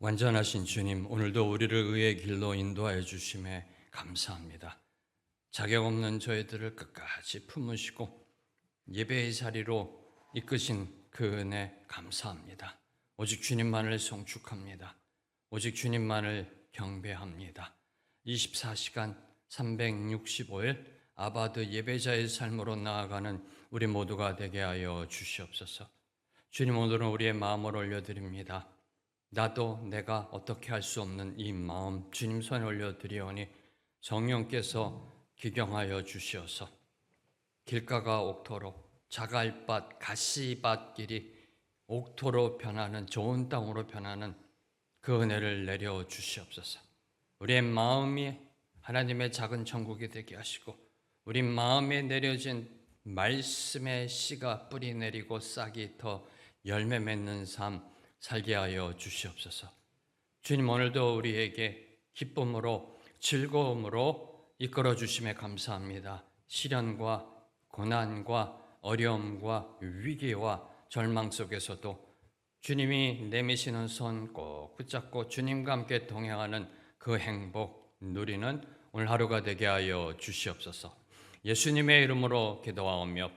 완전하신 주님, 오늘도 우리를 의의 길로 인도하여 주심에 감사합니다. 자격 없는 저희들을 끝까지 품으시고 예배의 자리로 이끄신 그 은혜 감사합니다. 오직 주님만을 송축합니다. 오직 주님만을 경배합니다. 24시간 365일 아바드 예배자의 삶으로 나아가는 우리 모두가 되게 하여 주시옵소서. 주님, 오늘은 우리의 마음을 올려드립니다. 나도 내가 어떻게 할 수 없는 이 마음 주님 손에 올려드리오니 성령께서 기경하여 주시어서 길가가 옥토로 자갈밭 가시밭길이 옥토로 변하는 좋은 땅으로 변하는 그 은혜를 내려 주시옵소서. 우리의 마음이 하나님의 작은 천국이 되게 하시고 우리 마음에 내려진 말씀의 씨가 뿌리 내리고 싹이 더 열매 맺는 삶 살게 하여 주시옵소서. 주님, 오늘도 우리에게 기쁨으로 즐거움으로 이끌어 주심에 감사합니다. 시련과 고난과 어려움과 위기와 절망 속에서도 주님이 내미시는 손 꼭 붙잡고 주님과 함께 동행하는 그 행복 누리는 오늘 하루가 되게 하여 주시옵소서. 예수님의 이름으로 기도하오며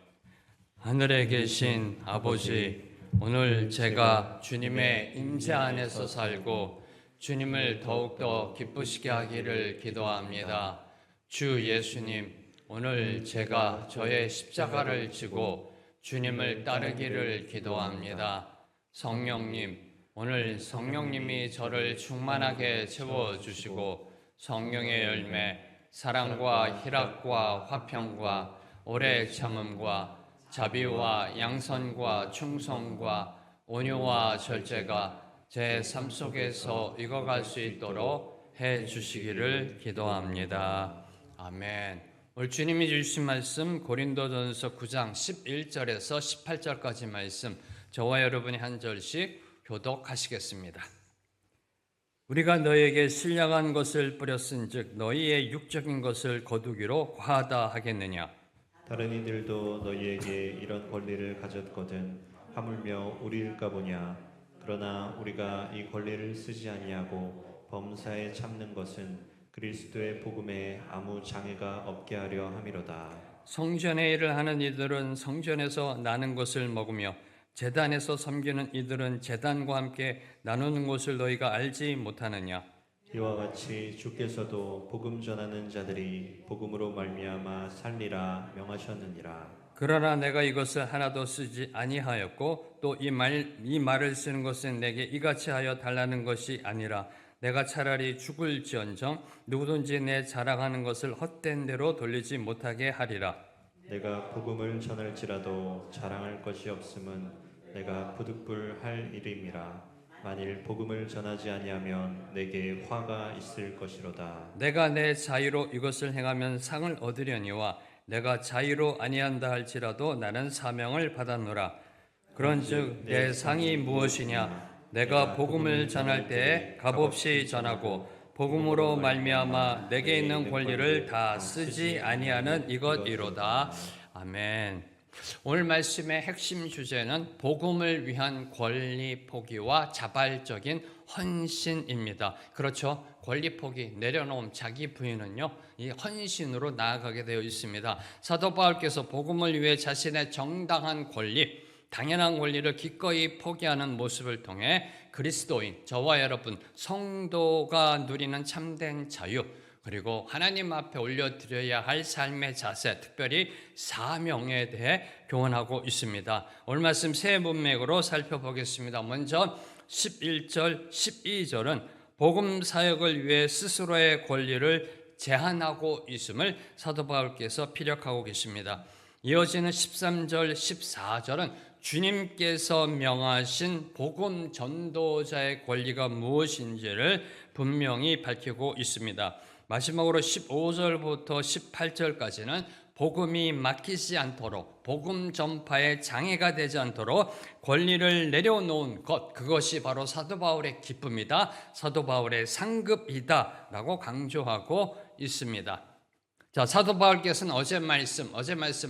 하늘에 계신 아버지, 오늘 제가 주님의 임재 안에서 살고 주님을 더욱더 기쁘시게 하기를 기도합니다. 주 예수님, 오늘 제가 저의 십자가를 지고 주님을 따르기를 기도합니다. 성령님, 오늘 성령님이 저를 충만하게 채워주시고 성령의 열매, 사랑과 희락과 화평과 오래 참음과 자비와 양선과 충성과 온유와 절제가 제 삶 속에서 익어갈 수 있도록 해주시기를 기도합니다. 아멘. 오늘 주님이 주신 말씀 고린도전서 9장 11절에서 18절까지 말씀 저와 여러분이 한 절씩 교독하시겠습니다. 우리가 너희에게 신령한 것을 뿌렸은즉 너희의 육적인 것을 거두기로 과하다 하겠느냐? 다른 이들도 너희에게 이런 권리를 가졌거든 하물며 우리일까 보냐. 그러나 우리가 이 권리를 쓰지 아니하고 범사에 참는 것은 그리스도의 복음에 아무 장애가 없게 하려 함이로다. 성전의 일을 하는 이들은 성전에서 나는 것을 먹으며 제단에서 섬기는 이들은 제단과 함께 나누는 것을 너희가 알지 못하느냐? 이와 같이 주께서도 복음 전하는 자들이 복음으로 말미암아 살리라 명하셨느니라. 그러나 내가 이것을 하나도 쓰지 아니하였고 또 이 말을 쓰는 것은 내게 이같이 하여 달라는 것이 아니라 내가 차라리 죽을지언정 누구든지 내 자랑하는 것을 헛된 대로 돌리지 못하게 하리라. 내가 복음을 전할지라도 자랑할 것이 없음은 내가 부득불할 일임이라. 만일 복음을 전하지 아니하면 내게 화가 있을 것이로다. 내가 내 자유로 이것을 행하면 상을 얻으려니와 내가 자유로 아니한다 할지라도 나는 사명을 받았노라. 그런즉 내 상이 무엇이냐? 내가 복음을 전할 때에 값없이 전하고 복음으로 말미암아 내게 있는 권리를 다 쓰지 아니하는 이것이로다. 아멘. 오늘 말씀의 핵심 주제는 복음을 위한 권리 포기와 자발적인 헌신입니다. 그렇죠? 권리 포기, 내려놓음, 자기 부인은요, 이 헌신으로 나아가게 되어 있습니다. 사도 바울께서 복음을 위해 자신의 정당한 권리, 당연한 권리를 기꺼이 포기하는 모습을 통해 그리스도인, 저와 여러분, 성도가 누리는 참된 자유, 그리고 하나님 앞에 올려드려야 할 삶의 자세, 특별히 사명에 대해 교훈하고 있습니다. 오늘 말씀 세 문맥으로 살펴보겠습니다. 먼저 11절, 12절은 복음 사역을 위해 스스로의 권리를 제한하고 있음을 사도 바울께서 피력하고 계십니다. 이어지는 13절, 14절은 주님께서 명하신 복음 전도자의 권리가 무엇인지를 분명히 밝히고 있습니다. 마지막으로 15절부터 18절까지는 복음이 막히지 않도록, 복음 전파에 장애가 되지 않도록 권리를 내려놓은 것, 그것이 바로 사도 바울의 기쁨이다, 사도 바울의 상급이다 라고 강조하고 있습니다. 자, 사도 바울께서는 어제 말씀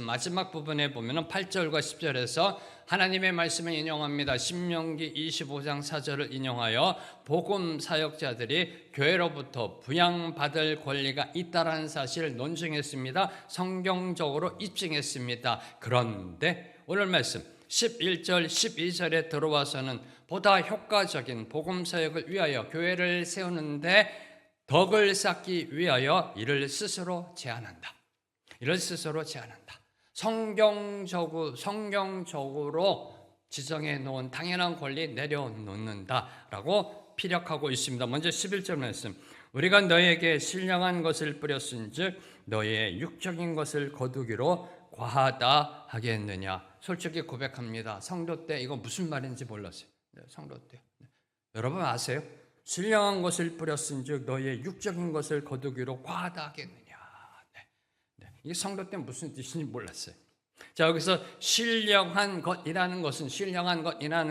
마지막 부분에 보면은 8절과 10절에서 하나님의 말씀을 인용합니다. 신명기 25장 4절을 인용하여 복음 사역자들이 교회로부터 부양받을 권리가 있다라는 사실을 논증했습니다. 성경적으로 입증했습니다. 그런데 오늘 말씀 11절, 12절에 들어와서는 보다 효과적인 복음 사역을 위하여 교회를 세우는데 덕을 쌓기 위하여 이를 스스로 제한한다. 성경적으로 지정해 놓은 당연한 권리 내려놓는다라고 피력하고 있습니다. 먼저 11절 말씀. 우리가 너에게 신령한 것을 뿌렸은즉 너의 육적인 것을 거두기로 과하다 하겠느냐. 솔직히 고백합니다. 성도 때 이거 무슨 말인지 몰랐어요. 성도 때. 여러분 아세요? 신령한 것을 뿌렸은즉 너의 육적인 것을 거두기로 과하다 하겠느냐. 이게 성도 때 무슨 뜻인지 몰랐어요. 자, 여기서 신령한 것이라는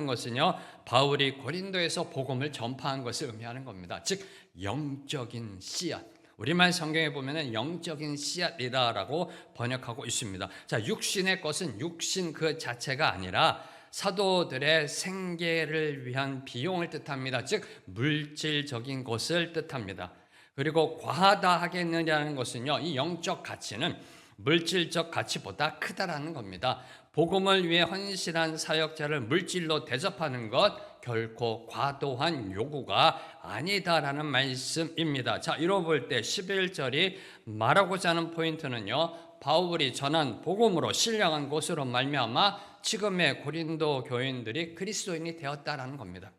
것은요, 바울이 고린도에서 복음을 전파한 것을 의미하는 겁니다. 즉 영적인 씨앗. 우리말 성경에 보면은 영적인 씨앗이다라고 번역하고 있습니다. 자, 육신의 것은 육신 그 자체가 아니라 사도들의 생계를 위한 비용을 뜻합니다. 즉 물질적인 것을 뜻합니다. 그리고 과하다 하겠느냐는 것은요, 이 영적 가치는 물질적 가치보다 크다라는 겁니다. 복음을 위해 헌신한 사역자를 물질로 대접하는 것 결코 과도한 요구가 아니다라는 말씀입니다. 자, 이로 볼 때 11절이 말하고자 하는 포인트는요, 바울이 전한 복음으로 신령한 것으로 말미암아 지금의 고린도 교인들이 그리스도인이 되었다라는 겁니다.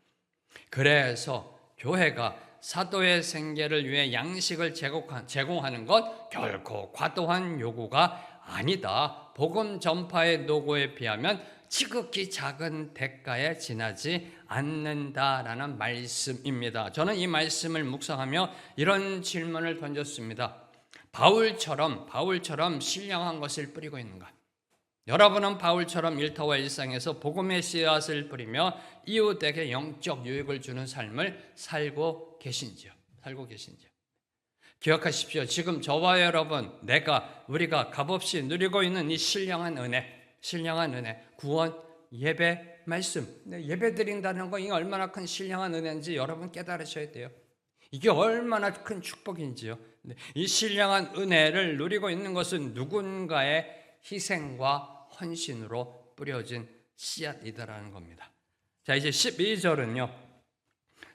그래서 교회가 사도의 생계를 위해 양식을 제공하는 것 결코 과도한 요구가 아니다. 복음 전파의 노고에 비하면 지극히 작은 대가에 지나지 않는다라는 말씀입니다. 저는 이 말씀을 묵상하며 이런 질문을 던졌습니다. 바울처럼 신령한 것을 뿌리고 있는가? 여러분은 바울처럼 일터와 일상에서 복음의 씨앗을 뿌리며 이웃에게 영적 유익을 주는 삶을 살고 계신지요? 기억하십시오. 지금 저와 여러분, 우리가 값없이 누리고 있는 이 신령한 은혜, 구원, 예배, 말씀. 예배 드린다는 거 이게 얼마나 큰 신령한 은혜인지 여러분 깨달으셔야 돼요. 이게 얼마나 큰 축복인지요. 이 신령한 은혜를 누리고 있는 것은 누군가의 희생과 헌신으로 뿌려진 씨앗이다라는 겁니다. 자, 이제 12절은요.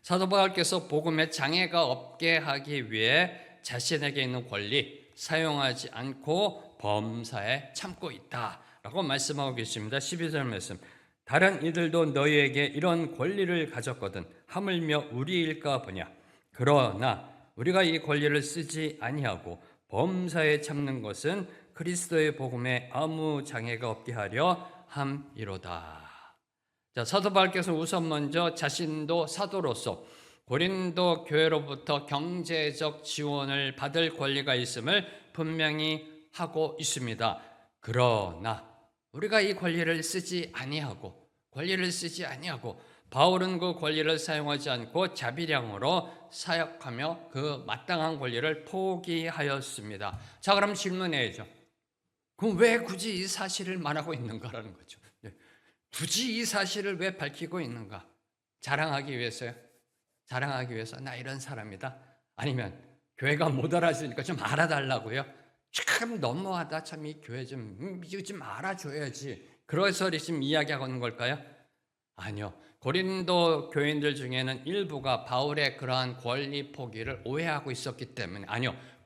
사도 바울께서 복음에 장애가 없게 하기 위해 자신에게 있는 권리 사용하지 않고 범사에 참고 있다라고 말씀하고 계십니다. 12절 말씀. 다른 이들도 너희에게 이런 권리를 가졌거든 하물며 우리일까 보냐. 그러나 우리가 이 권리를 쓰지 아니하고 범사에 참는 것은 그리스도의 복음에 아무 장애가 없게 하려 함이로다. 자, 사도 바울께서 우선 먼저 자신도 사도로서 고린도 교회로부터 경제적 지원을 받을 권리가 있음을 분명히 하고 있습니다. 그러나 우리가 이 권리를 쓰지 아니하고 바울은 그 권리를 사용하지 않고 자비량으로 사역하며 그 마땅한 권리를 포기하였습니다. 자, 그럼 질문해야죠. 그럼 왜 굳이 이 사실을 말하고 있는가라는 거죠. 굳이 이 사실을 왜 밝히고 있는가? 자랑하기 위해서요? 나 이런 사람이다? 아니면 교회가 못 알아주니까 좀 알아달라고요? 참 너무하다. 참 이 교회 이거 좀 알아줘야지. 그래서 지금 이야기하고 있는 걸까요? 아니요. 고린도 교인들 중에는 일부가 바울의 그러한 권리 포기를 오해하고 있었기 때문에,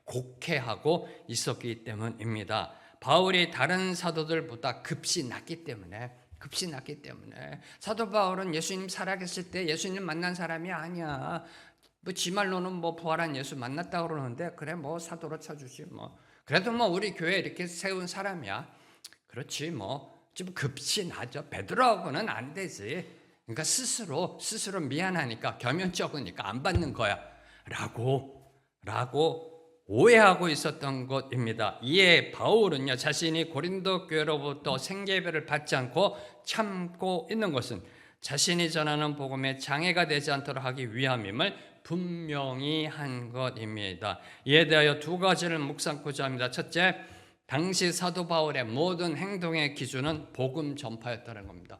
곡해하고 있었기 때문입니다. 바울이 다른 사도들보다 급시 났기 때문에 사도 바울은 예수님 살아계실 때 예수님 만난 사람이 아니야. 지 말로는 부활한 예수 만났다고 그러는데 그래 사도로 쳐주지 그래도 우리 교회 이렇게 세운 사람이야. 그렇지 좀 급시 나죠. 베드로하고는 안 되지. 그러니까 스스로 미안하니까 겸연 적으니까 안 받는 거야 라고 오해하고 있었던 것입니다. 이에 바울은요, 자신이 고린도 교회로부터 생계배를 받지 않고 참고 있는 것은 자신이 전하는 복음에 장애가 되지 않도록 하기 위함임을 분명히 한 것입니다. 이에 대하여 두 가지를 묵상고자 합니다. 첫째, 당시 사도 바울의 모든 행동의 기준은 복음 전파였다는 겁니다.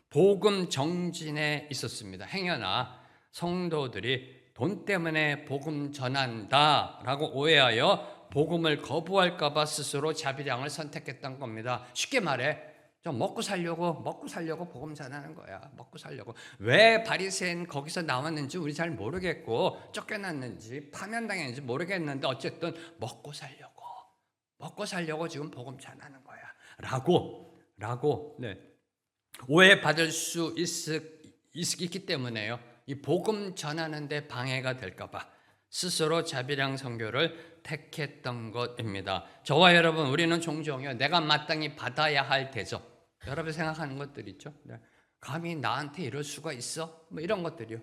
복음 정진에 있었습니다. 행여나 성도들이 돈 때문에 복음 전한다라고 오해하여 복음을 거부할까 봐 스스로 자비량을 선택했던 겁니다. 쉽게 말해 좀 먹고 살려고 복음 전하는 거야. 먹고 살려고. 왜 바리새인 거기서 나왔는지 우리 잘 모르겠고 쫓겨났는지 파면당했는지 모르겠는데 어쨌든 먹고 살려고 지금 복음 전하는 거야. 라고 오해받을 수 있기 때문에요. 이 복음 전하는데 방해가 될까 봐 스스로 자비량 선교를 택했던 것입니다. 저와 여러분, 우리는 종종요, 내가 마땅히 받아야 할 대접, 여러분 생각하는 것들 있죠? 감히 나한테 이럴 수가 있어? 뭐 이런 것들이요.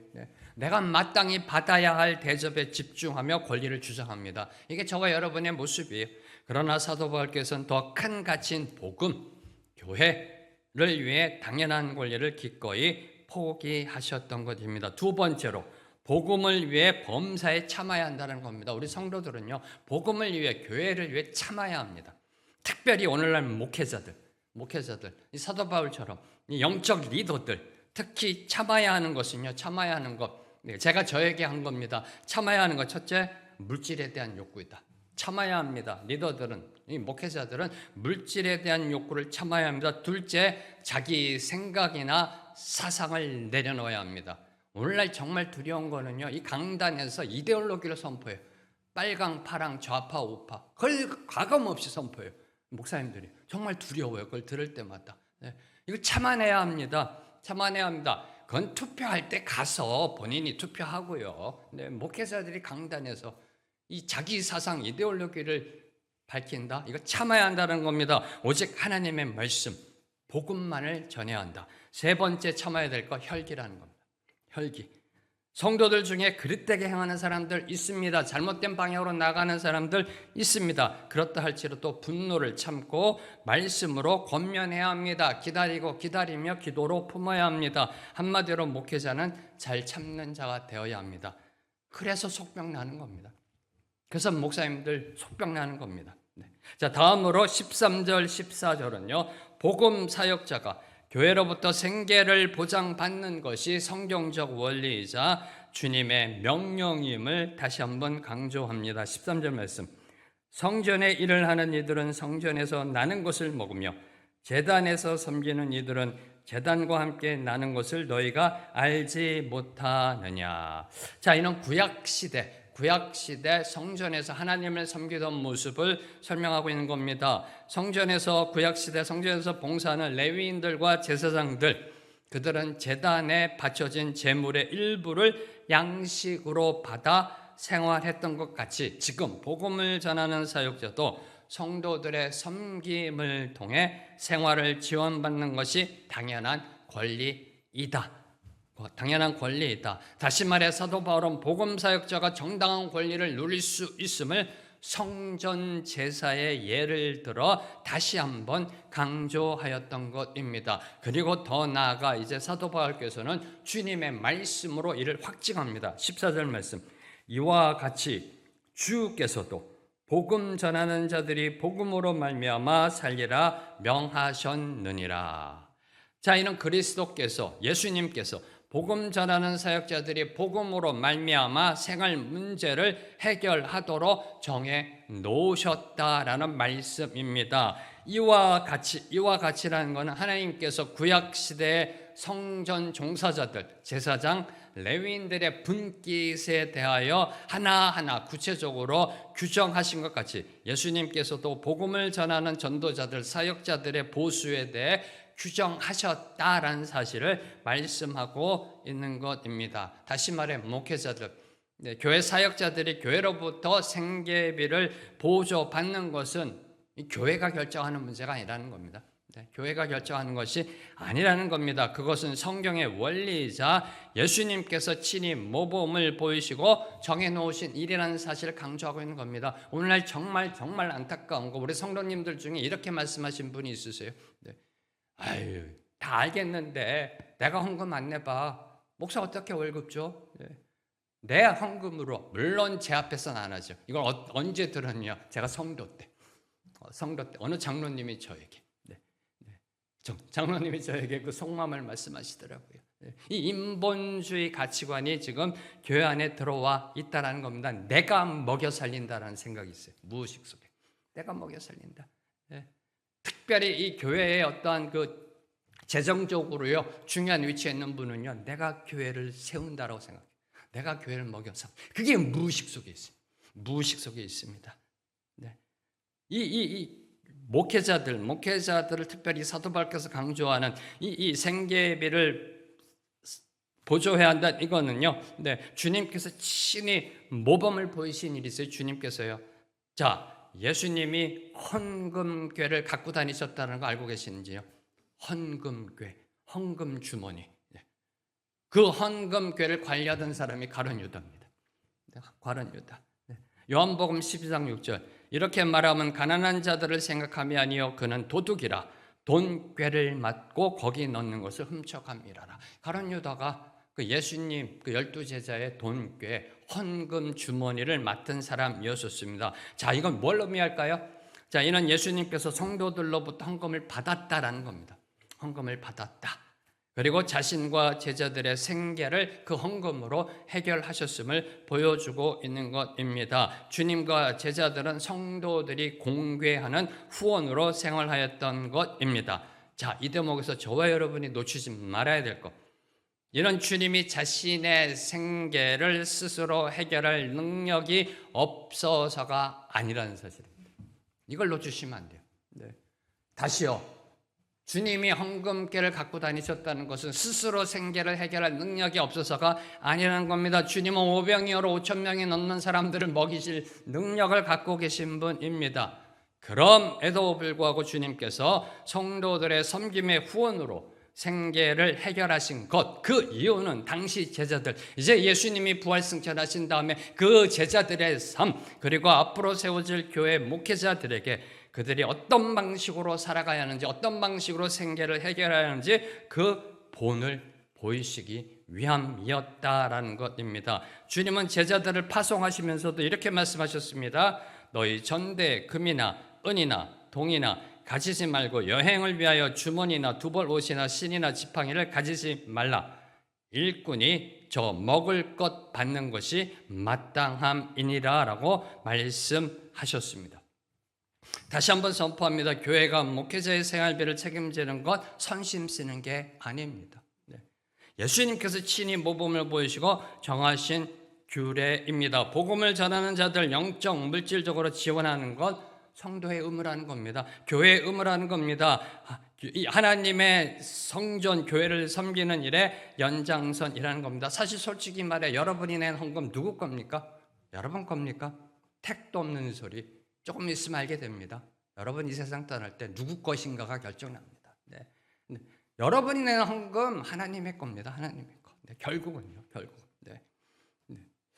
내가 마땅히 받아야 할 대접에 집중하며 권리를 주장합니다. 이게 저와 여러분의 모습이에요. 그러나 사도 바울께서는 더 큰 가치인 복음, 교회를 위해 당연한 권리를 기꺼이 포기하셨던 것입니다. 두 번째로 복음을 위해 범사에 참아야 한다는 겁니다. 우리 성도들은요, 복음을 위해, 교회를 위해 참아야 합니다. 특별히 오늘날 목회자들, 이 사도 바울처럼 이 영적 리더들, 특히 참아야 하는 것은요, 참아야 하는 것. 제가 저에게 한 겁니다. 참아야 하는 것. 첫째, 물질에 대한 욕구이다. 참아야 합니다. 리더들은, 이 목회자들은 물질에 대한 욕구를 참아야 합니다. 둘째, 자기 생각이나 사상을 내려놓아야 합니다. 오늘날 정말 두려운 거는요, 이 강단에서 이데올로기를 선포해요. 빨강, 파랑, 좌파, 우파. 그걸 가감없이 선포해요. 목사님들이. 정말 두려워요. 그걸 들을 때마다. 이거 참아내야 합니다. 그건 투표할 때 가서 본인이 투표하고요. 목회자들이 강단에서 이 자기 사상, 이데올로기를 밝힌다. 이거 참아야 한다는 겁니다. 오직 하나님의 말씀, 복음만을 전해야 한다. 세 번째 참아야 될 거, 혈기라는 겁니다. 혈기. 성도들 중에 그릇되게 행하는 사람들 있습니다. 잘못된 방향으로 나가는 사람들 있습니다. 그렇다 할지라도 분노를 참고 말씀으로 권면해야 합니다. 기다리며 기도로 품어야 합니다. 한마디로 목회자는 잘 참는 자가 되어야 합니다. 그래서 속병 나는 겁니다. 그래서 목사님들 속병 나는 겁니다. 자, 다음으로 13절, 14절은요. 복음 사역자가 교회로부터 생계를 보장받는 것이 성경적 원리이자 주님의 명령임을 다시 한번 강조합니다. 13절 말씀. 성전에 일을 하는 이들은 성전에서 나는 것을 먹으며 제단에서 섬기는 이들은 제단과 함께 나는 것을 너희가 알지 못하느냐. 자, 이는 구약시대 성전에서 하나님을 섬기던 모습을 설명하고 있는 겁니다. 구약시대 성전에서 봉사하는 레위인들과 제사장들, 그들은 제단에 바쳐진 제물의 일부를 양식으로 받아 생활했던 것 같이 지금 복음을 전하는 사역자도 성도들의 섬김을 통해 생활을 지원받는 것이 당연한 권리이다. 다시 말해 사도 바울은 복음 사역자가 정당한 권리를 누릴 수 있음을 성전 제사의 예를 들어 다시 한번 강조하였던 것입니다. 그리고 더 나아가 이제 사도 바울께서는 주님의 말씀으로 이를 확증합니다. 14절 말씀. 이와 같이 주께서도 복음 전하는 자들이 복음으로 말미암아 살리라 명하셨느니라. 자, 이는 그리스도께서, 예수님께서 복음 전하는 사역자들이 복음으로 말미암아 생활 문제를 해결하도록 정해 놓으셨다라는 말씀입니다. 이와 같이라는 것은 하나님께서 구약 시대의 성전 종사자들, 제사장, 레위인들의 분깃에 대하여 하나하나 구체적으로 규정하신 것 같이 예수님께서도 복음을 전하는 전도자들, 사역자들의 보수에 대해 규정하셨다라는 사실을 말씀하고 있는 것입니다. 다시 말해 목회자들, 교회 사역자들이 교회로부터 생계비를 보조받는 것은 교회가 결정하는 문제가 아니라는 겁니다. 교회가 결정하는 것이 아니라는 겁니다. 그것은 성경의 원리이자 예수님께서 친히 모범을 보이시고 정해놓으신 일이라는 사실을 강조하고 있는 겁니다. 오늘날 정말 안타까운 거, 우리 성도님들 중에 이렇게 말씀하신 분이 있으세요? 아유, 다 알겠는데 내가 헌금 안 내봐. 목사 어떻게 월급 줘? 내 헌금으로, 물론 제 앞에서는 안 하죠. 이걸 언제 들었냐? 제가 성도 때 어느 장로님이 저에게 장로님이 저에게 그 속마음을 말씀하시더라고요. 이 인본주의 가치관이 지금 교회 안에 들어와 있다라는 겁니다. 내가 먹여 살린다라는 생각이 있어요. 무의식 속에 내가 먹여 살린다. 특별히 이 교회의 어떠한 그 재정적으로요 중요한 위치에 있는 분은요, 내가 교회를 세운다라고 생각해요. 내가 교회를 먹여서, 그게 무의식 속에 있어요. 무의식 속에 있습니다. 이 목회자들을 특별히 사도 바울께서 강조하는 이 생계비를 보조해야 한다, 이거는요, 주님께서 친히 모범을 보이신 일이 있어요. 주님께서요, 자, 예수님이 헌금괴를 갖고 다니셨다는 거 알고 계시는지요? 헌금괴, 헌금 주머니. 그 헌금괴를 관리하던 사람이 가룟 유다입니다. 가룟 유다. 요한복음 12장 6절. 이렇게 말하면 가난한 자들을 생각함이 아니요 그는 도둑이라 돈괴를 맞고 거기 넣는 것을 훔쳐갑니라라. 가룟 유다가 그 예수님 그 12제자의 돈괴, 헌금 주머니를 맡은 사람이었습니다. 자, 이건 뭘 의미할까요? 자, 이는 예수님께서 성도들로부터 헌금을 받았다라는 겁니다. 헌금을 받았다. 그리고 자신과 제자들의 생계를 그 헌금으로 해결하셨음을 보여주고 있는 것입니다. 주님과 제자들은 성도들이 공개하는 후원으로 생활하였던 것입니다. 자, 이 대목에서 저와 여러분이 놓치지 말아야 될 것, 이런 주님이 자신의 생계를 스스로 해결할 능력이 없어서가 아니라는 사실입니다. 이걸 놓치시면 안 돼요. 다시요, 주님이 헌금괴를 갖고 다니셨다는 것은 스스로 생계를 해결할 능력이 없어서가 아니라는 겁니다. 주님은 오병이어로 5,000명이 넘는 사람들을 먹이실 능력을 갖고 계신 분입니다. 그럼에도 불구하고 주님께서 성도들의 섬김의 후원으로 생계를 해결하신 것, 그 이유는 당시 제자들, 이제 예수님이 부활승천하신 다음에 그 제자들의 삶, 그리고 앞으로 세워질 교회 목회자들에게 그들이 어떤 방식으로 살아가야 하는지, 어떤 방식으로 생계를 해결해야 하는지 그 본을 보이시기 위함이었다라는 것입니다. 주님은 제자들을 파송하시면서도 이렇게 말씀하셨습니다. 너희 전대 금이나 은이나 동이나 가지지 말고 여행을 위하여 주머니나 두벌 옷이나 신이나 지팡이를 가지지 말라. 일꾼이 저 먹을 것 받는 것이 마땅함이니라 라고 말씀하셨습니다. 다시 한번 선포합니다. 교회가 목회자의 생활비를 책임지는 것 선심 쓰는 게 아닙니다. 예수님께서 친히 모범을 보이시고 정하신 규례입니다. 복음을 전하는 자들 영적 물질적으로 지원하는 것 성도의 의무라는 겁니다. 교회의 의무라는 겁니다. 하나님의 성전 교회를 섬기는 일의 연장선이라는 겁니다. 사실 솔직히 말해 여러분이 낸 헌금 누구 겁니까? 여러분 겁니까? 택도 없는 소리 조금 있으면 알게 됩니다. 여러분 이 세상 떠날 때 누구 것인가가 결정납니다. 여러분이 낸 헌금 하나님의 겁니다. 하나님의 것. 결국은요.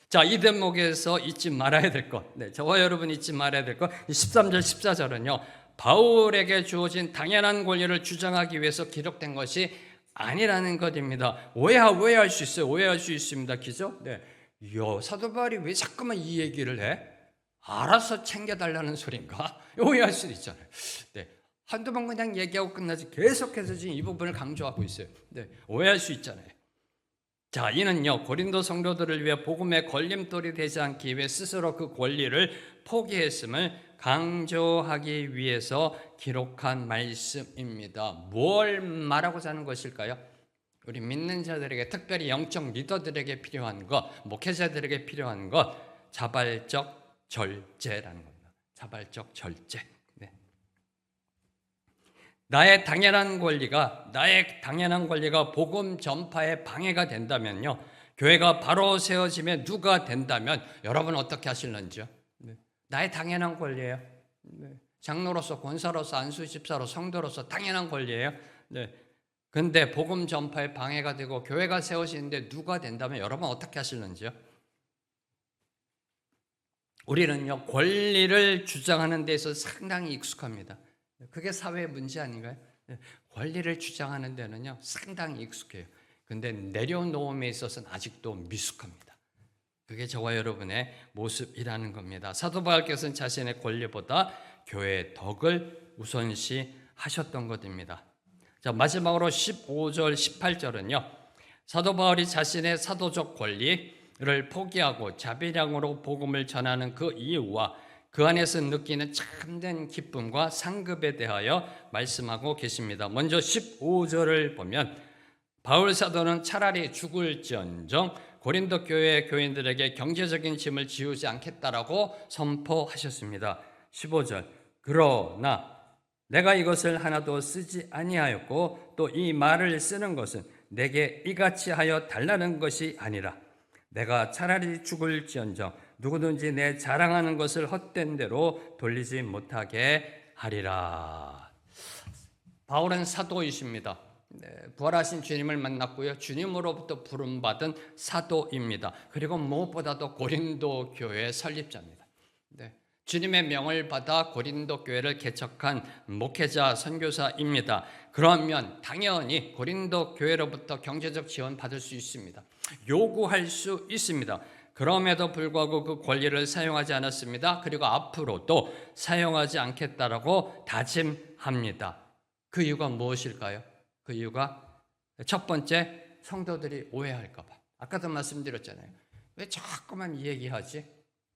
자, 이 대목에서 잊지 말아야 될 것, 저와 여러분 잊지 말아야 될 것, 13절 14절은요 바울에게 주어진 당연한 권리를 주장하기 위해서 기록된 것이 아니라는 것입니다. 오해할 수 있어요. 오해할 수 있습니다. 그죠? 사도 바울이 왜 자꾸만 이 얘기를 해? 알아서 챙겨달라는 소린가? 오해할 수도 있잖아요. 한두 번 그냥 얘기하고 끝나지 계속해서 지금 이 부분을 강조하고 있어요. 오해할 수 있잖아요. 자, 이는요 고린도 성도들을 위해 복음의 걸림돌이 되지 않기 위해 스스로 그 권리를 포기했음을 강조하기 위해서 기록한 말씀입니다. 뭘 말하고자 하는 것일까요? 우리 믿는 자들에게, 특별히 영적 리더들에게 필요한 것, 목회자들에게 필요한 것, 자발적 절제라는 겁니다. 자발적 절제. 나의 당연한 권리가 복음 전파에 방해가 된다면요, 교회가 바로 세워지면 누가 된다면 여러분 어떻게 하실런지요? 나의 당연한 권리예요. 장로로서, 권사로서, 안수집사로, 성도로서 당연한 권리예요. 근데 복음 전파에 방해가 되고 교회가 세워지는데 누가 된다면 여러분 어떻게 하실런지요? 우리는요 권리를 주장하는 데서 상당히 익숙합니다. 그게 사회의 문제 아닌가요? 권리를 주장하는 데는요 상당히 익숙해요. 근데 내려놓음에 있어서는 아직도 미숙합니다. 그게 저와 여러분의 모습이라는 겁니다. 사도 바울께서는 자신의 권리보다 교회의 덕을 우선시하셨던 것입니다. 자, 마지막으로 15절, 18절은요. 사도 바울이 자신의 사도적 권리를 포기하고 자비량으로 복음을 전하는 그 이유와 그 안에서 느끼는 참된 기쁨과 상급에 대하여 말씀하고 계십니다. 먼저 15절을 보면 바울 사도는 차라리 죽을지언정 고린도 교회 교인들에게 경제적인 짐을 지우지 않겠다라고 선포하셨습니다. 15절 그러나 내가 이것을 하나도 쓰지 아니하였고 또 이 말을 쓰는 것은 내게 이같이 하여 달라는 것이 아니라 내가 차라리 죽을지언정 누구든지 내 자랑하는 것을 헛된 대로 돌리지 못하게 하리라. 바울은 사도이십니다. 부활하신 주님을 만났고요. 주님으로부터 부름받은 사도입니다. 그리고 무엇보다도 고린도 교회의 설립자입니다. 주님의 명을 받아 고린도 교회를 개척한 목회자 선교사입니다. 그러면 당연히 고린도 교회로부터 경제적 지원 받을 수 있습니다. 요구할 수 있습니다. 그럼에도 불구하고 그 권리를 사용하지 않았습니다. 그리고 앞으로도 사용하지 않겠다라고 다짐합니다. 그 이유가 무엇일까요? 그 이유가 첫 번째, 성도들이 오해할까 봐. 아까도 말씀드렸잖아요. 왜 자꾸만 이 얘기하지?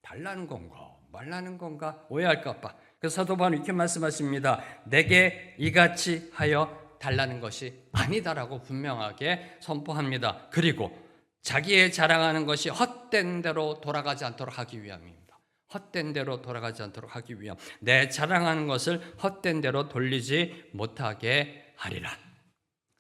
달라는 건가? 말라는 건가? 오해할까 봐. 그래서 사도 바울은 이렇게 말씀하십니다. 내게 이같이 하여 달라는 것이 아니다라고 분명하게 선포합니다. 그리고 자기의 자랑하는 것이 헛된 대로 돌아가지 않도록 하기 위함입니다. 헛된 대로 돌아가지 않도록 하기 위함. 내 자랑하는 것을 헛된 대로 돌리지 못하게 하리라.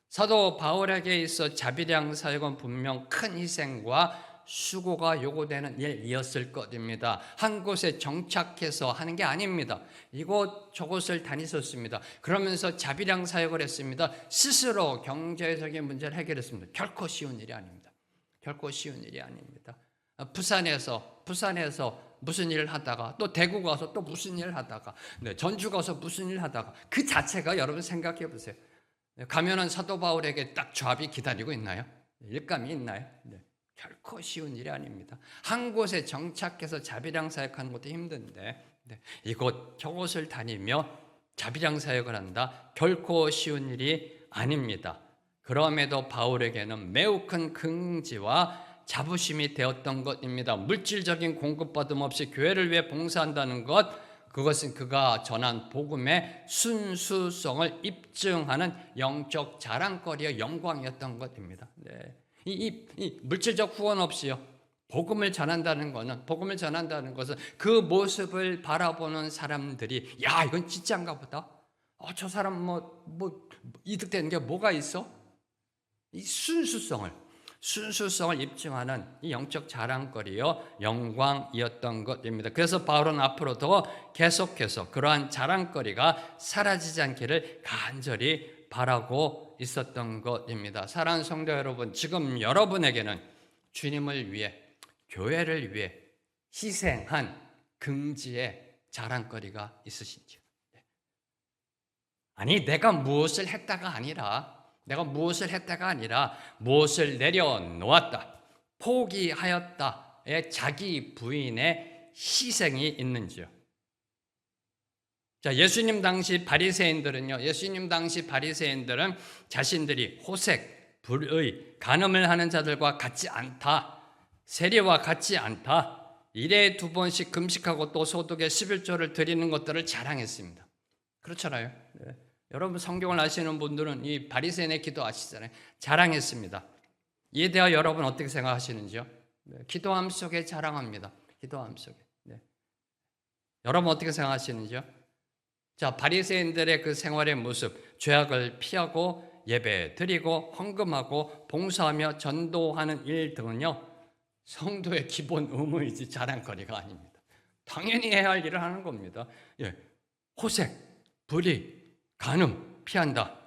사도 바울에게 있어 자비량 사역은 분명 큰 희생과 수고가 요구되는 일이었을 것입니다. 한 곳에 정착해서 하는 게 아닙니다. 이곳 저곳을 다니셨습니다. 그러면서 자비량 사역을 했습니다. 스스로 경제적인 문제를 해결했습니다. 결코 쉬운 일이 아닙니다. 결코 쉬운 일이 아닙니다. 부산에서 무슨 일을 하다가 또 대구 가서 또 무슨 일을 하다가 전주 가서 무슨 일을 하다가 그 자체가 여러분 생각해 보세요. 가면은 사도 바울에게 딱 잡이 기다리고 있나요? 일감이 있나요? 결코 쉬운 일이 아닙니다. 한 곳에 정착해서 자비량 사역하는 것도 힘든데 이곳 저곳을 다니며 자비량 사역을 한다. 결코 쉬운 일이 아닙니다. 그럼에도 바울에게는 매우 큰 긍지와 자부심이 되었던 것입니다. 물질적인 공급받음 없이 교회를 위해 봉사한다는 것, 그것은 그가 전한 복음의 순수성을 입증하는 영적 자랑거리의 영광이었던 것입니다. 이 물질적 후원 없이요, 복음을 전한다는 것은 그 모습을 바라보는 사람들이 야, 이건 진짜인가 보다. 저 사람 뭐 이득되는 게 뭐가 있어? 이 순수성을 입증하는 이 영적 자랑거리요 영광이었던 것입니다. 그래서 바울은 앞으로도 계속해서 그러한 자랑거리가 사라지지 않기를 간절히 바라고 있었던 것입니다. 사랑하는 성도 여러분, 지금 여러분에게는 주님을 위해, 교회를 위해 희생한 긍지의 자랑거리가 있으신지요? 아니, 내가 무엇을 했다가 아니라 무엇을 내려놓았다, 포기하였다의 자기 부인의 희생이 있는지요? 자, 예수님 당시 바리새인들은 자신들이 호색, 불의, 간음을 하는 자들과 같지 않다, 세리와 같이 않다, 일에 2번씩 금식하고 또 소득의 11조를 드리는 것들을 자랑했습니다. 그렇잖아요. 여러분 성경을 아시는 분들은 이 바리새인의 기도 아시잖아요. 자랑했습니다. 이에 대하여 여러분 어떻게 생각하시는지요? 기도함 속에 자랑합니다. 기도함 속에. 여러분 어떻게 생각하시는지요? 자, 바리새인들의 그 생활의 모습, 죄악을 피하고 예배 드리고 헌금하고 봉사하며 전도하는 일 등은요, 성도의 기본 의무이지 자랑거리가 아닙니다. 당연히 해야 할 일을 하는 겁니다. 호색, 불의, 간음 피한다,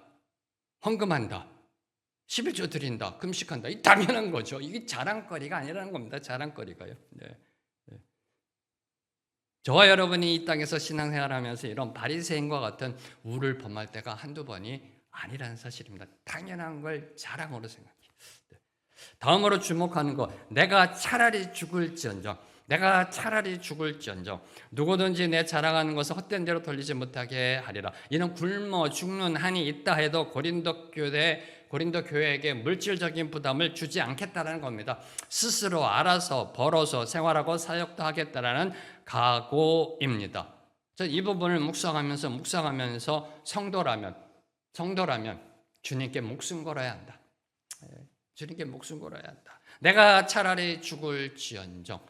헌금한다, 11조 드린다, 금식한다, 이 당연한 거죠. 이게 자랑거리가 아니라는 겁니다. 자랑거리가요. 저와 여러분이 이 땅에서 신앙생활하면서 이런 바리새인과 같은 우를 범할 때가 한두 번이 아니라는 사실입니다. 당연한 걸 자랑으로 생각해요. 다음으로 주목하는 것, 내가 차라리 죽을지언정. 내가 차라리 죽을지언정. 누구든지 내 자랑하는 것을 헛된 대로 돌리지 못하게 하리라. 이는 굶어 죽는 한이 있다 해도 고린도 교회에게 물질적인 부담을 주지 않겠다는 겁니다. 스스로 알아서 벌어서 생활하고 사역도 하겠다라는 각오입니다. 이 부분을 묵상하면서 성도라면 주님께 목숨 걸어야 한다. 주님께 목숨 걸어야 한다. 내가 차라리 죽을지언정.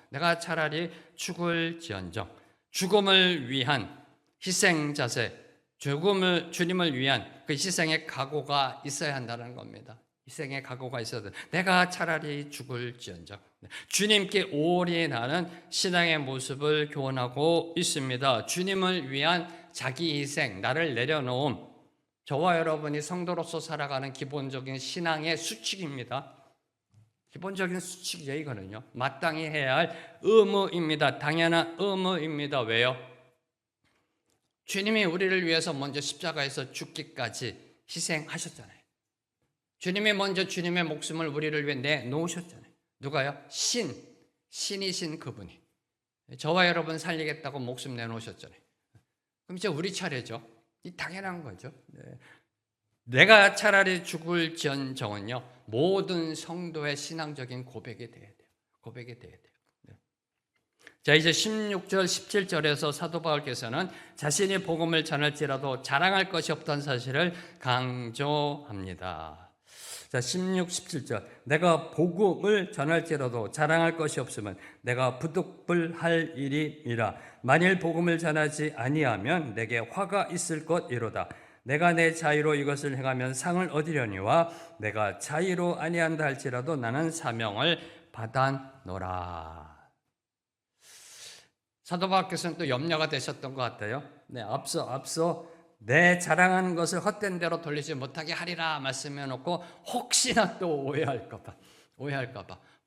죽음을 위한 희생 자세, 주님을 위한 그 희생의 각오가 있어야 한다는 겁니다. 희생의 각오가 있어야 돼. 내가 차라리 죽을지언정. 주님께 올인하는 신앙의 모습을 교훈하고 있습니다. 주님을 위한 자기 희생, 나를 내려놓음, 저와 여러분이 성도로서 살아가는 기본적인 신앙의 수칙입니다. 기본적인 수칙이에요, 이거는요. 마땅히 해야 할 의무입니다. 당연한 의무입니다. 왜요? 주님이 우리를 위해서 먼저 십자가에서 죽기까지 희생하셨잖아요. 주님이 먼저 주님의 목숨을 우리를 위해 내놓으셨잖아요. 누가요? 신이신 그분이. 저와 여러분 살리겠다고 목숨 내놓으셨잖아요. 그럼 이제 우리 차례죠. 이 당연한 거죠. 네. 내가 차라리 죽을지언정은요, 모든 성도의 신앙적인 고백이 돼야 돼요. 네. 자, 이제 16절, 17절에서 사도 바울께서는 자신이 복음을 전할지라도 자랑할 것이 없다는 사실을 강조합니다. 자, 16, 17절. 내가 복음을 전할지라도 자랑할 것이 없으면 내가 부득불할 일이니라. 만일 복음을 전하지 아니하면 내게 화가 있을 것이로다. 내가 내 자유로 이것을 행하면 상을 얻으려니와 내가 자유로 아니한다 할지라도 나는 사명을 받아노라. 사도 바울께서는 또 염려가 되셨던 것 같아요. 네, 앞서 내 자랑하는 것을 헛된 대로 돌리지 못하게 하리라 말씀해놓고 혹시나 또 오해할까봐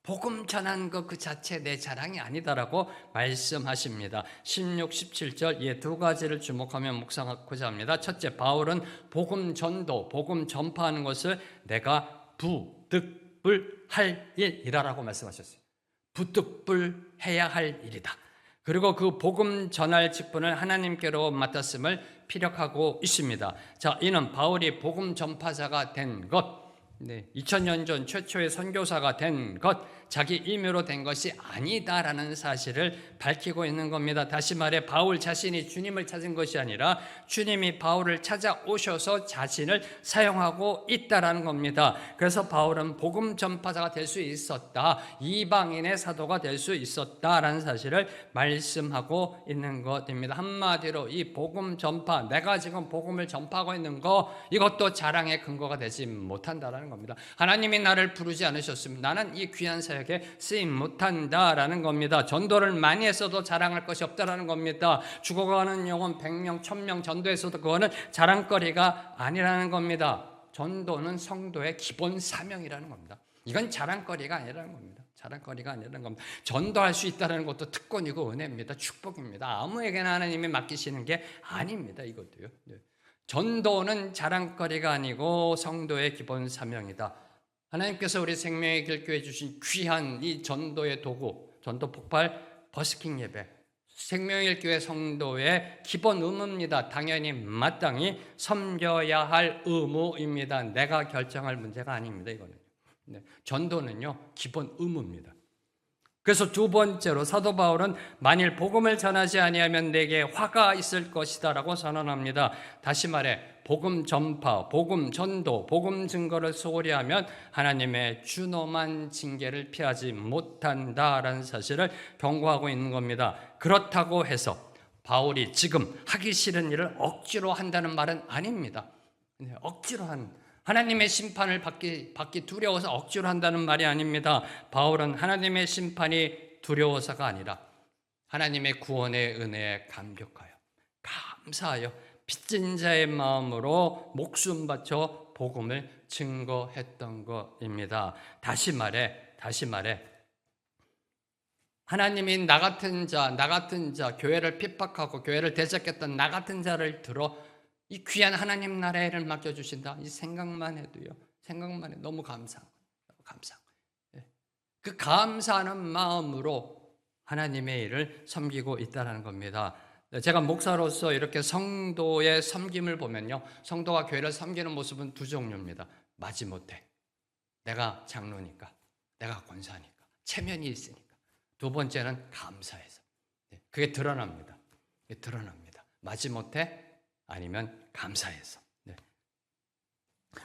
복음 전한 것 그 자체 내 자랑이 아니다라고 말씀하십니다. 16, 17절 이 두 가지를 주목하며 묵상하고자 합니다. 첫째, 바울은 복음 전도, 복음 전파하는 것을 내가 부득불할 일이라고 말씀하셨어요. 부득불해야 할 일이다. 그리고 그 복음 전할 직분을 하나님께로 맡았음을 피력하고 있습니다. 자, 이는 바울이 복음 전파자가 된 것, 2000년 전 최초의 선교사가 된 것, 자기 임의로 된 것이 아니다라는 사실을 밝히고 있는 겁니다. 다시 말해 바울 자신이 주님을 찾은 것이 아니라 주님이 바울을 찾아오셔서 자신을 사용하고 있다라는 겁니다. 그래서 바울은 복음 전파자가 될 수 있었다, 이방인의 사도가 될 수 있었다라는 사실을 말씀하고 있는 것입니다. 한마디로 이 복음 전파, 내가 지금 복음을 전파하고 있는 거, 이것도 자랑의 근거가 되지 못한다라는 겁니다. 하나님이 나를 부르지 않으셨으면 나는 이 귀한 사역에 쓰임 못한다라는 겁니다. 전도를 많이 했어도 자랑할 것이 없다라는 겁니다. 죽어가는 영혼 100명, 1000명 전도했어도 그거는 자랑거리가 아니라는 겁니다. 전도는 성도의 기본 사명이라는 겁니다. 이건 자랑거리가 아니라는 겁니다. 전도할 수 있다는 것도 특권이고 은혜입니다. 축복입니다. 아무에게나 하나님이 맡기시는 게 아닙니다. 이것도요. 전도는 자랑거리가 아니고 성도의 기본 사명이다. 하나님께서 우리 생명의 길교에 주신 귀한 이 전도의 도구, 전도 폭발 버스킹 예배, 생명의 길교회 성도의 기본 의무입니다. 당연히 마땅히 섬겨야 할 의무입니다. 내가 결정할 문제가 아닙니다. 이거는. 전도는요, 기본 의무입니다. 그래서 두 번째로 사도 바울은 만일 복음을 전하지 아니하면 내게 화가 있을 것이다 라고 선언합니다. 다시 말해 복음 전파, 복음 전도, 복음 증거를 소홀히 하면 하나님의 준엄한 징계를 피하지 못한다라는 사실을 경고하고 있는 겁니다. 그렇다고 해서 바울이 지금 하기 싫은 일을 억지로 한다는 말은 아닙니다. 억지로 하나님의 심판을 받기 두려워서 억지로 한다는 말이 아닙니다. 바울은 하나님의 심판이 두려워서가 아니라 하나님의 구원의 은혜에 감사하여 빚진 자의 마음으로 목숨 바쳐 복음을 증거했던 것입니다. 다시 말해 하나님이 나 같은 자, 교회를 핍박하고 교회를 대적했던 나 같은 자를 들어 이 귀한 하나님 나라의 일을 맡겨주신다. 이 생각만 해도 너무 감사하고. 그 감사하는 마음으로 하나님의 일을 섬기고 있다는 겁니다. 제가 목사로서 이렇게 성도의 섬김을 보면요, 성도가 교회를 섬기는 모습은 두 종류입니다. 마지못해 내가 장로니까, 내가 권사니까, 체면이 있으니까. 두 번째는 감사해서. 그게 드러납니다. 그게 드러납니다. 마지못해 아니면 감사해서.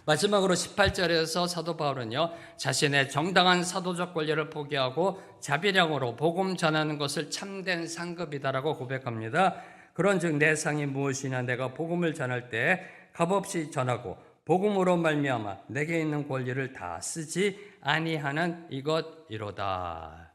마지막으로 18절에서 사도 바울은요, 자신의 정당한 사도적 권리를 포기하고 자비량으로 복음 전하는 것을 참된 상급이다라고 고백합니다. 그런즉 내 상이 무엇이냐, 내가 복음을 전할 때 값없이 전하고 복음으로 말미암아 내게 있는 권리를 다 쓰지 아니하는 이것이로다.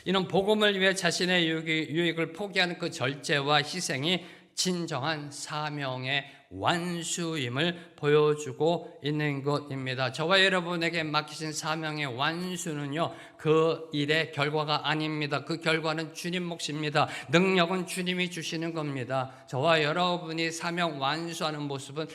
이는 복음을 위해 자신의 유익을 포기하는 그 절제와 희생이 진정한 사명의 완수임을 보여주고 있는 것입니다. 저와 여러분에게 맡기신 사명의 완수는요, 그 일의 결과가 아닙니다. 그 결과는 주님 몫입니다. 능력은 주님이 주시는 겁니다. 저와 여러분이 사명 완수하는 모습은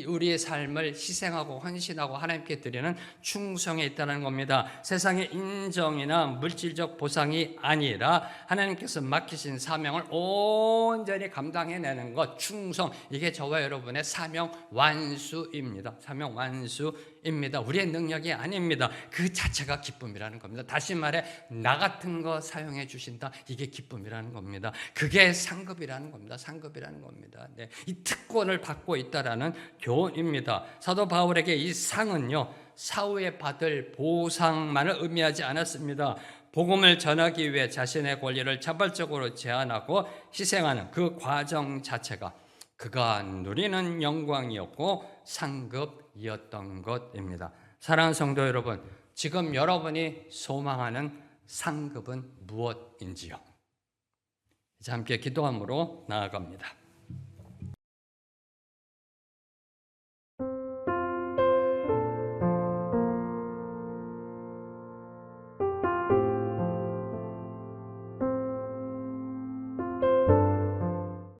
우리의 삶을 희생하고 헌신하고 하나님께 드리는 충성에 있다는 겁니다. 세상의 인정이나 물질적 보상이 아니라 하나님께서 맡기신 사명을 온전히 감당해내는 것, 충성, 이게 저와 여러분의 사명 완수입니다. 사명 완수입니다. 우리의 능력이 아닙니다. 그 자체가 기쁨이라는 겁니다. 다시 말해, 나 같은 거 사용해 주신다, 이게 기쁨이라는 겁니다. 그게 상급이라는 겁니다. 상급이라는 겁니다. 네, 이 특권을 받고 있다라는 교훈입니다. 사도 바울에게 이 상은요, 사후에 받을 보상만을 의미하지 않았습니다. 복음을 전하기 위해 자신의 권리를 자발적으로 제한하고 희생하는 그 과정 자체가 그가 누리는 영광이었고 상급이었던 것입니다. 사랑하는 성도 여러분, 지금 여러분이 소망하는 상급은 무엇인지요? 이제 함께 기도함으로 나아갑니다.